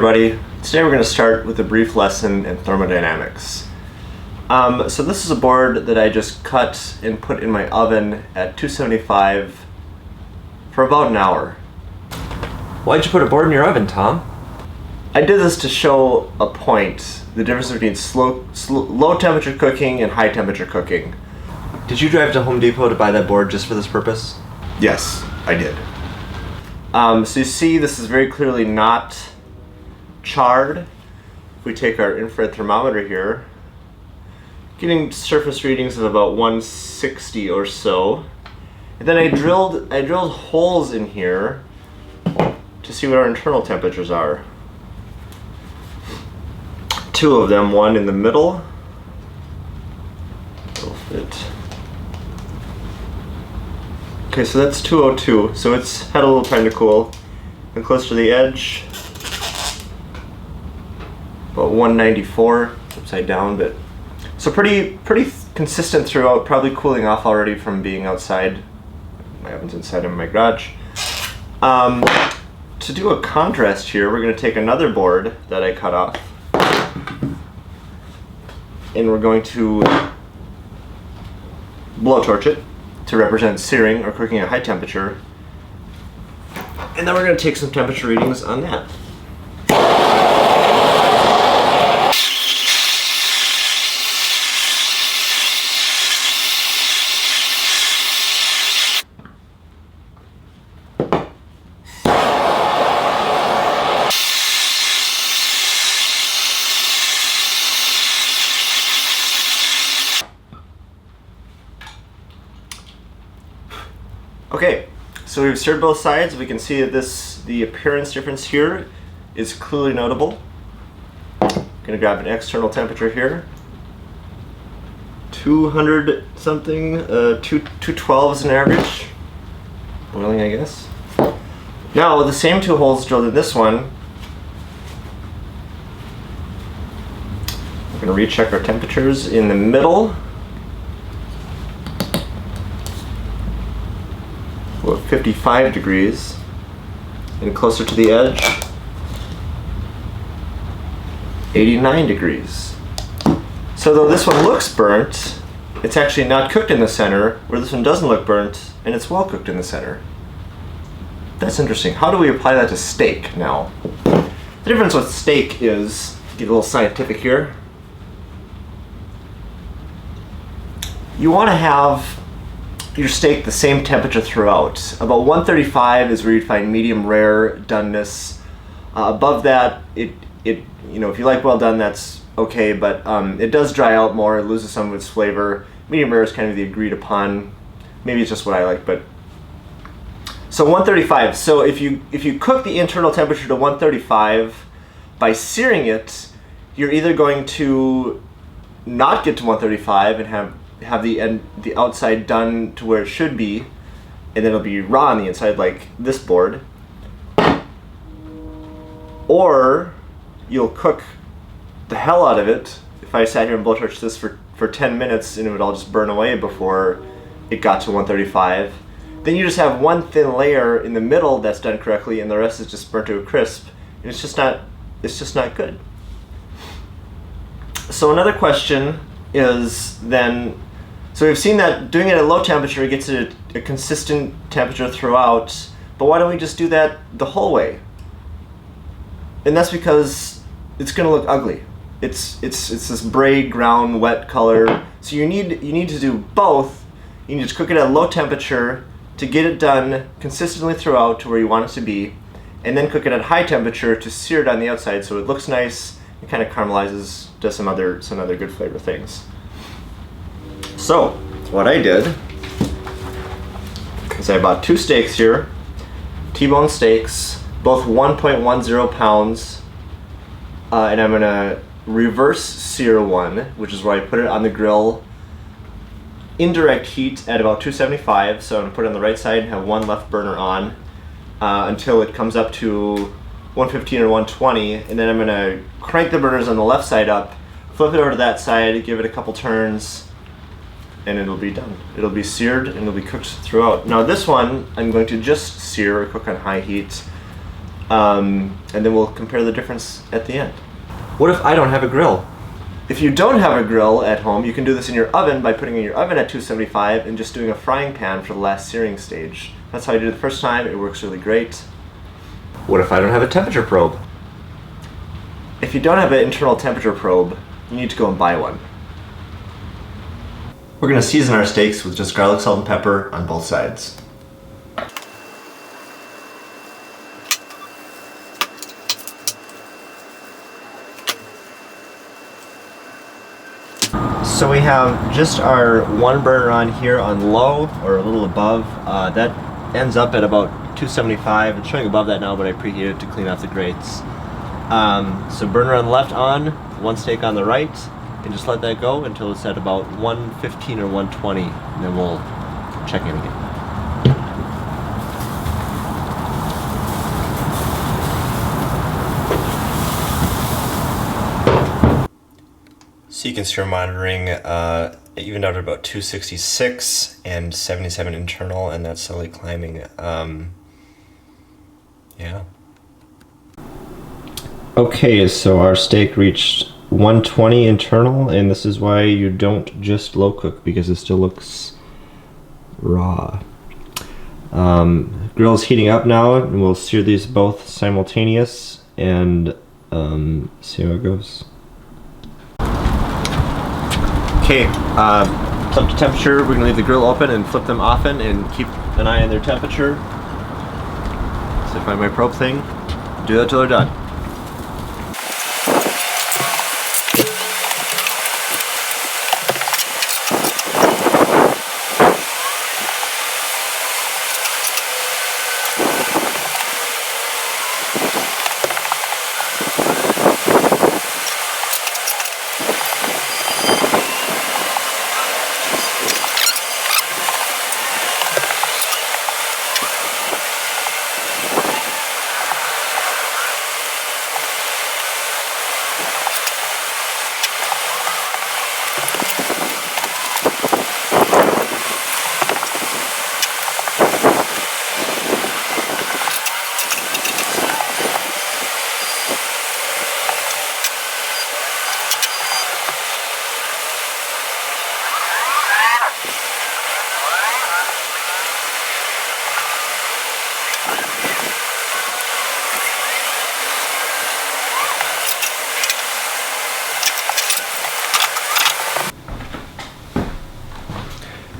everybody. Today we're going to start with a brief lesson in thermodynamics. So this is a board that I just cut and put in my oven at 275 for about an hour. Why'd you put a board in your oven, Tom? I did this to show a point, the difference between low temperature cooking and high temperature cooking. Did you drive to Home Depot to buy that board just for this purpose? Yes, I did. So you see this is very clearly not charred. If we take our infrared thermometer here, getting surface readings of about 160 or so. And then I drilled holes in here to see what our internal temperatures are. Two of them, one in the middle. It'll fit. Okay, so that's 202, so it's had a little time to cool. And close to the edge, about 194, upside down, but so pretty consistent throughout, probably cooling off already from being outside. My oven's inside of my garage. To do a contrast here, we're going to take another board that I cut off, and we're going to blowtorch it to represent searing or cooking at high temperature. And then we're going to take some temperature readings on that. Okay, so we've seared both sides. We can see that the appearance difference here is clearly notable. I'm gonna grab an external temperature here. 200 something, 212 is an average. Boiling, I guess. Now, with the same two holes drilled in this one, we're gonna recheck our temperatures in the middle. 55 degrees, and closer to the edge, 89 degrees. So though this one looks burnt, it's actually not cooked in the center, where this one doesn't look burnt, and it's well cooked in the center. That's interesting. How do we apply that to steak now? The difference with steak is, get a little scientific here, you want to have your steak the same temperature throughout. About 135 is where you'd find medium rare doneness. Above that, if you like well done, that's okay, but it does dry out more, it loses some of its flavor. Medium rare is kind of the agreed upon. Maybe it's just what I like, but so 135. So if you cook the internal temperature to 135 by searing it, you're either going to not get to 135 and have the outside done to where it should be, and then it'll be raw on the inside like this board, or you'll cook the hell out of it. If I sat here and blowtorched this for 10 minutes and it would all just burn away before it got to 135, then you just have one thin layer in the middle that's done correctly and the rest is just burnt to a crisp, and it's just not good. So another question is then, so we've seen that doing it at low temperature gets it a consistent temperature throughout, but why don't we just do that the whole way? And that's because it's going to look ugly. It's this braid, ground, wet color. So you need to do both. You need to cook it at low temperature to get it done consistently throughout to where you want it to be, and then cook it at high temperature to sear it on the outside so it looks nice, it kind of caramelizes, does some other good flavor things. So, what I did is I bought two steaks here, T-bone steaks, both 1.10 pounds, and I'm gonna reverse sear one, which is where I put it on the grill, indirect heat at about 275, so I'm gonna put it on the right side and have one left burner on until it comes up to 115 or 120, and then I'm gonna crank the burners on the left side up, flip it over to that side, give it a couple turns, and it'll be done. It'll be seared and it'll be cooked throughout. Now this one, I'm going to just sear or cook on high heat. and then we'll compare the difference at the end. What if I don't have a grill? If you don't have a grill at home, you can do this in your oven by putting it in your oven at 275 and just doing a frying pan for the last searing stage. That's how I did it the first time. It works really great. What if I don't have a temperature probe? If you don't have an internal temperature probe, you need to go and buy one. We're going to season our steaks with just garlic, salt, and pepper on both sides. So we have just our one burner on here on low, or a little above. That ends up at about 275. It's showing above that now, but I preheated to clean off the grates. So burner on the left on, one steak on the right, and just let that go until it's at about 115 or 120, and then we'll check in again. So you can see we're monitoring even out at about 266 and 77 internal, and that's slowly climbing. Yeah. Okay, so our steak reached 120 internal, and this is why you don't just low cook, because it still looks raw. Grill's heating up now, and we'll sear these both simultaneous and see how it goes. Okay, it's up to temperature. We're gonna leave the grill open and flip them often and keep an eye on their temperature. So find my probe thing, do that till they're done.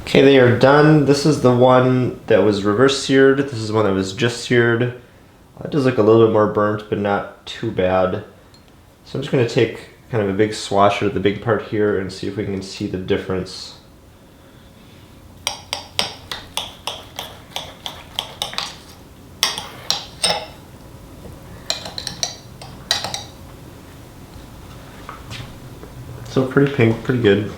Okay, they are done. This is the one that was reverse seared. This is the one that was just seared. It does look a little bit more burnt, but not too bad. So I'm just going to take kind of a big swasher at the big part here and see if we can see the difference. So pretty pink, pretty good.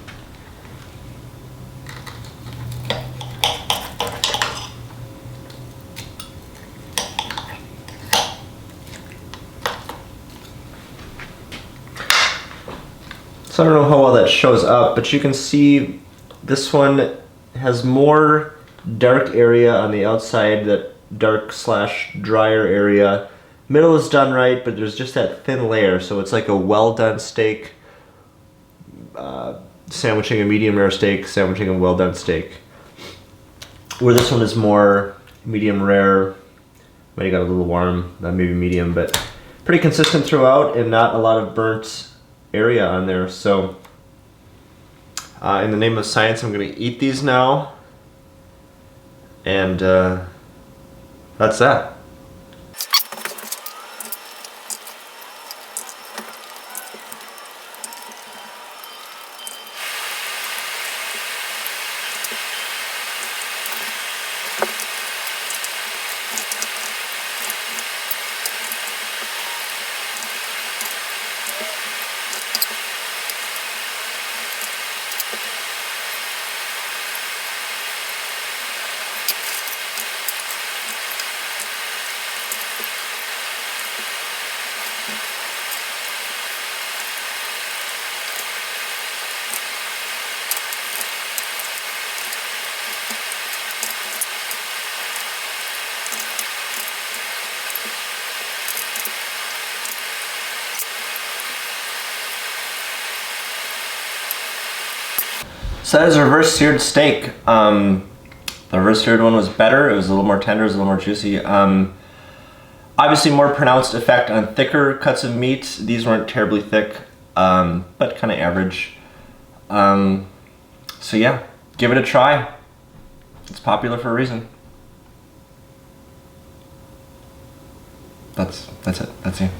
So I don't know how well that shows up, but you can see this one has more dark area on the outside, that dark / drier area. Middle is done right, but there's just that thin layer, so it's like a well done steak, sandwiching a medium rare steak, sandwiching a well done steak. Where this one is more medium rare, might have got a little warm, maybe medium, but pretty consistent throughout and not a lot of burnt area on there. So in the name of science, I'm going to eat these now, and that's that. So that is a reverse seared steak. The reverse seared one was better. It was a little more tender, it was a little more juicy. Obviously more pronounced effect on thicker cuts of meat. These weren't terribly thick, but kind of average. So yeah, give it a try. It's popular for a reason. That's it. That's it.